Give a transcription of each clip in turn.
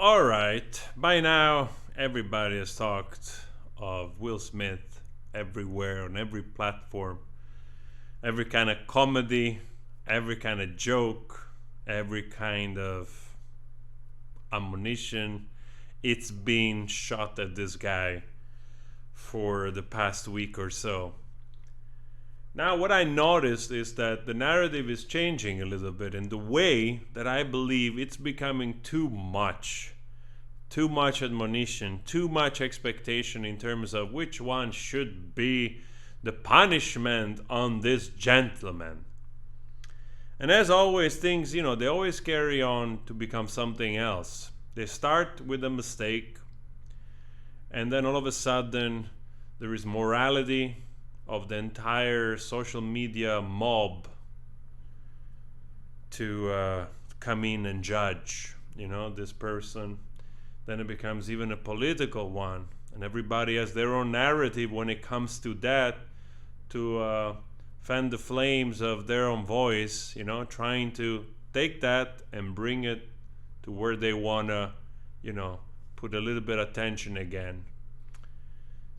All right. By now, everybody has talked of Will Smith everywhere, on every platform, every kind of comedy, every kind of joke, every kind of ammunition. It's been shot at this guy for the past week or so. Now, what I noticed is that the narrative is changing a little bit in the way that I believe it's becoming too much. Too much admonition, too much expectation in terms of which one should be the punishment on this gentleman. And as always, things, they always carry on to become something else. They start with a mistake, and then all of a sudden, there is morality of the entire social media mob to come in and judge, this person. Then it becomes even a political one, and everybody has their own narrative when it comes to that, to fan the flames of their own voice, trying to take that and bring it to where they want to, put a little bit of attention again.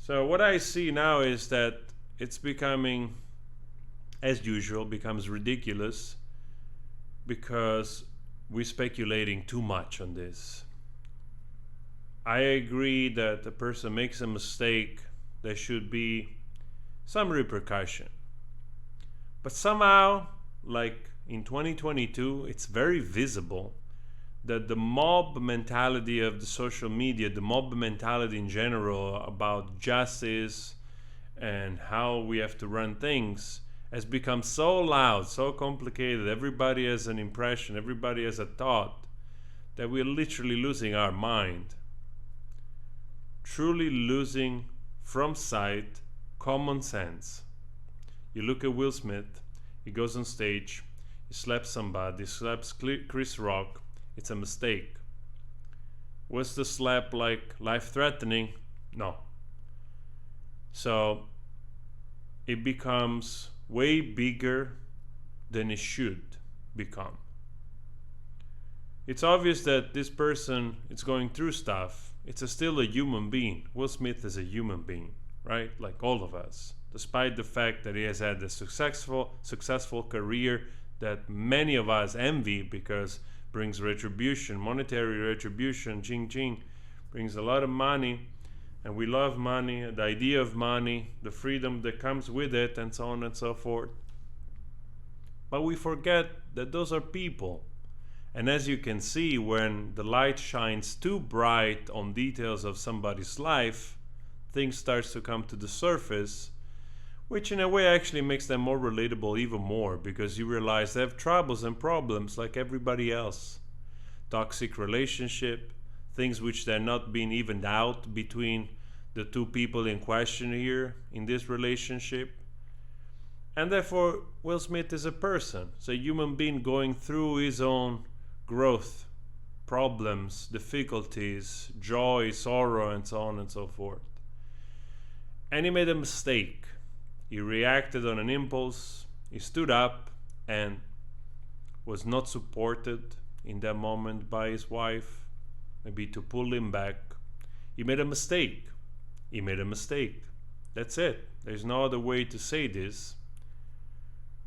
So what I see now is that it's becoming, as usual, becomes ridiculous because we're speculating too much on this. I agree that a person makes a mistake, there should be some repercussion. But somehow, like in 2022, it's very visible that the mob mentality of the social media, the mob mentality in general about justice and how we have to run things, has become so loud, so complicated. Everybody has an impression, everybody has a thought, that we're literally losing our mind. Truly losing from sight common sense. You look at Will Smith, he goes on stage, he slaps somebody, slaps Chris Rock, it's a mistake. Was the slap like life-threatening? No. So it becomes way bigger than it should become. It's obvious that this person is going through stuff. It's still a human being. Will Smith is a human being, right? Like all of us. Despite the fact that he has had a successful career that many of us envy because brings retribution, monetary retribution, ching ching, brings a lot of money, and we love money, the idea of money, the freedom that comes with it, and so on and so forth. But we forget that those are people. And as you can see, when the light shines too bright on details of somebody's life, things starts to come to the surface, which in a way actually makes them more relatable even more, because you realize they have troubles and problems like everybody else. Toxic relationship, things which they're not being evened out between the two people in question here in this relationship. And therefore, Will Smith is a person. It's a human being going through his own growth, problems, difficulties, joy, sorrow, and so on and so forth. And he made a mistake. He reacted on an impulse. He stood up and was not supported in that moment by his wife, maybe to pull him back. He made a mistake. He made a mistake. That's it. There's no other way to say this.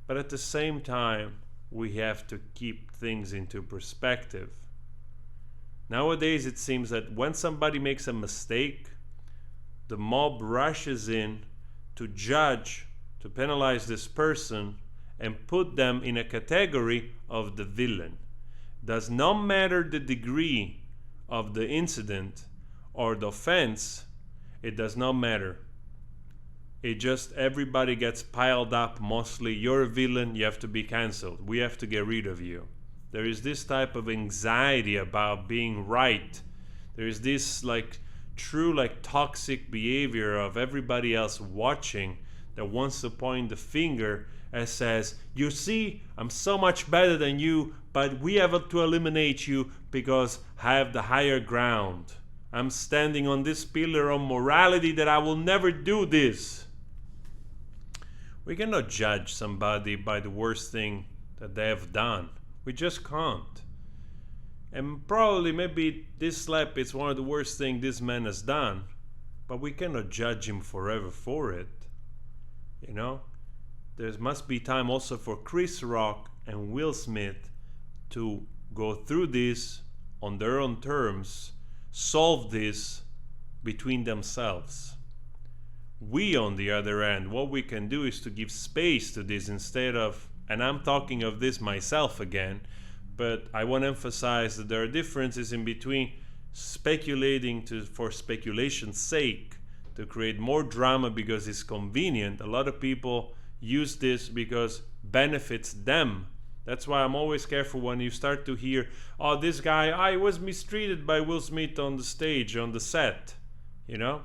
But at the same time, we have to keep things into perspective. Nowadays, it seems that when somebody makes a mistake, the mob rushes in to judge, to penalize this person, and put them in a category of the villain. Does not matter the degree of the incident or the offense, it does not matter. It just, everybody gets piled up mostly. You're a villain, you have to be cancelled. We have to get rid of you. There is this type of anxiety about being right. There is this true toxic behavior of everybody else watching that wants to point the finger and says, you see, I'm so much better than you, but we have to eliminate you because I have the higher ground. I'm standing on this pillar of morality that I will never do this. We cannot judge somebody by the worst thing that they have done. We just can't. And probably maybe this slap is one of the worst things this man has done, but we cannot judge him forever for it. You know? There must be time also for Chris Rock and Will Smith to go through this on their own terms, solve this between themselves. We, on the other hand, what we can do is to give space to this instead of, and I'm talking of this myself again, but I want to emphasize that there are differences in between speculating for speculation's sake to create more drama because it's convenient. A lot of people use this because benefits them. That's why I'm always careful when you start to hear, oh, this guy, I was mistreated by Will Smith on the stage, on the set, you know?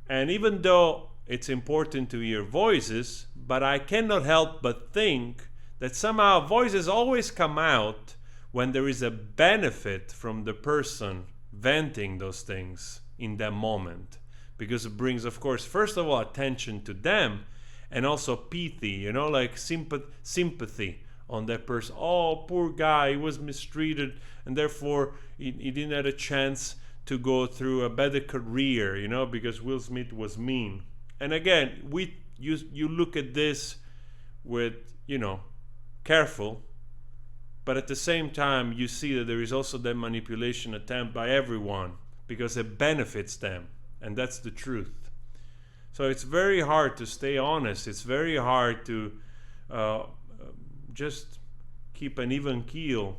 And even though it's important to hear voices, but I cannot help but think that somehow voices always come out when there is a benefit from the person venting those things in that moment. Because it brings, of course, first of all, attention to them, and also pity, you know, like sympathy on that person. Oh, poor guy, he was mistreated, and therefore he didn't have a chance to go through a better career, you know, because Will Smith was mean. And again, you look at this with, you know, careful, but at the same time you see that there is also that manipulation attempt by everyone because it benefits them, and that's the truth. So it's very hard to stay honest. It's very hard to just keep an even keel.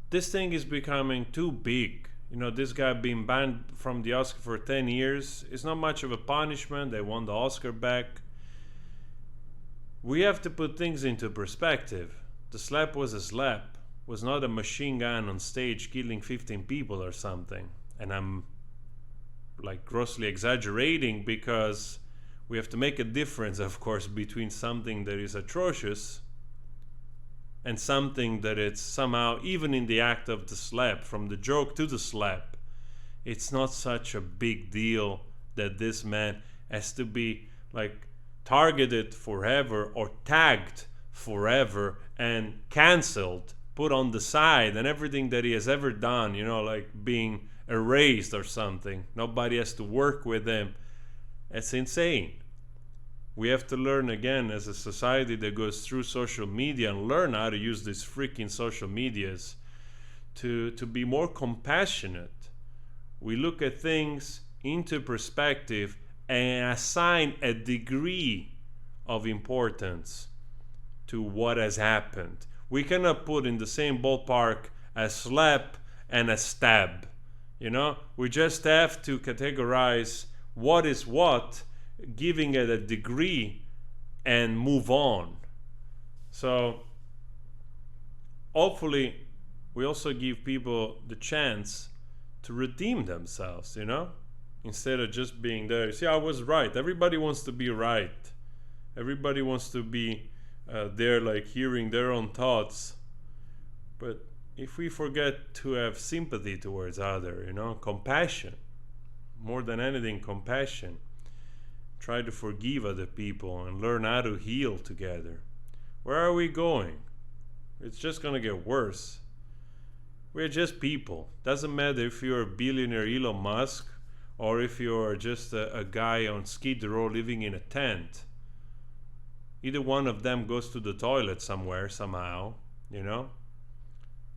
This thing is becoming too big. You know, this guy being banned from the Oscar for 10 years is not much of a punishment. They won the Oscar back. We have to put things into perspective. The slap was a slap. It was not a machine gun on stage killing 15 people or something. And I'm like grossly exaggerating because we have to make a difference, of course, between something that is atrocious and something that it's somehow, even in the act of the slap, from the joke to the slap, it's not such a big deal that this man has to be like targeted forever or tagged forever and cancelled, put on the side, and everything that he has ever done, you know, like being erased or something. Nobody has to work with him. It's insane. We have to learn again as a society that goes through social media and learn how to use these freaking social medias to be more compassionate. We look at things into perspective and assign a degree of importance to what has happened. We cannot put in the same ballpark a slap and a stab. You know, we just have to categorize what is what, giving it a degree, and move on. So hopefully we also give people the chance to redeem themselves, you know, instead of just being there. See, I was right. Everybody wants to be right. Everybody wants to be there, like hearing their own thoughts. But if we forget to have sympathy towards other, you know, compassion, more than anything, compassion, try to forgive other people and learn how to heal together, where are we going? It's just gonna get worse. We're just people. Doesn't matter if you're a billionaire Elon Musk or if you're just a guy on Skid Row living in a tent. Either one of them goes to the toilet somewhere, somehow, you know?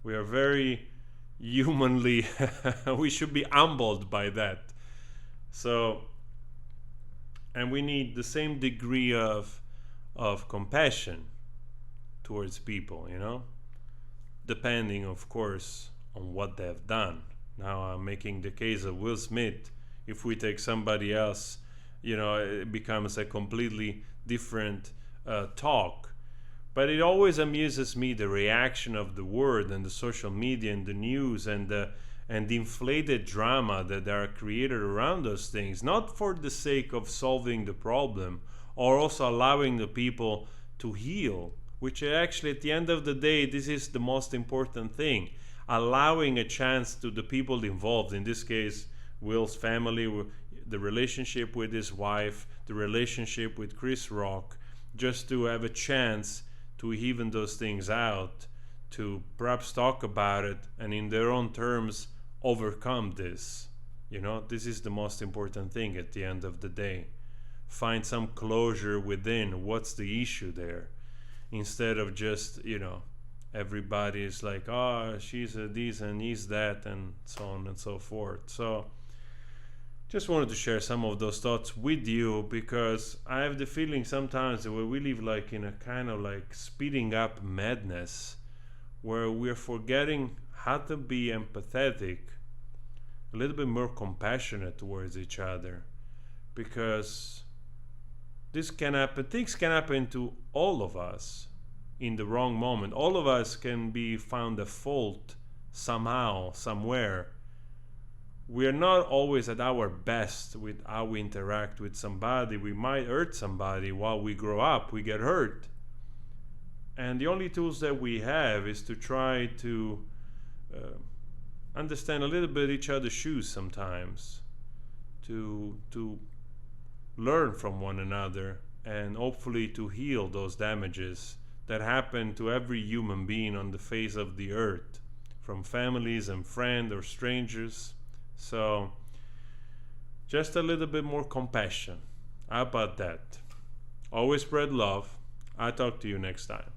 We are very humanly, we should be humbled by that. So, and we need the same degree of compassion towards people, you know? Depending, of course, on what they have done. Now I'm making the case of Will Smith. If we take somebody else, you know, it becomes a completely different talk. But it always amuses me, the reaction of the world and the social media and the news and the inflated drama that are created around those things, not for the sake of solving the problem or also allowing the people to heal, which actually at the end of the day, this is the most important thing. Allowing a chance to the people involved, in this case, Will's family, the relationship with his wife, the relationship with Chris Rock, just to have a chance to even those things out, to perhaps talk about it and in their own terms overcome this. This is the most important thing at the end of the day. Find some closure within what's the issue there, instead of just, everybody's like, oh, she's a this and he's that, and so on and so forth. So just wanted to share some of those thoughts with you, because I have the feeling sometimes that we live like in a kind of like speeding up madness, where we're forgetting how to be empathetic, a little bit more compassionate towards each other, because things can happen to all of us in the wrong moment. All of us can be found at fault somehow, somewhere. We are not always at our best with how we interact with somebody. We might hurt somebody while we grow up. We get hurt. And the only tools that we have is to try to understand a little bit each other's shoes sometimes, to learn from one another, and hopefully to heal those damages that happen to every human being on the face of the earth, from families and friends or strangers. So just a little bit more compassion. How about that? Always spread love. I'll talk to you next time.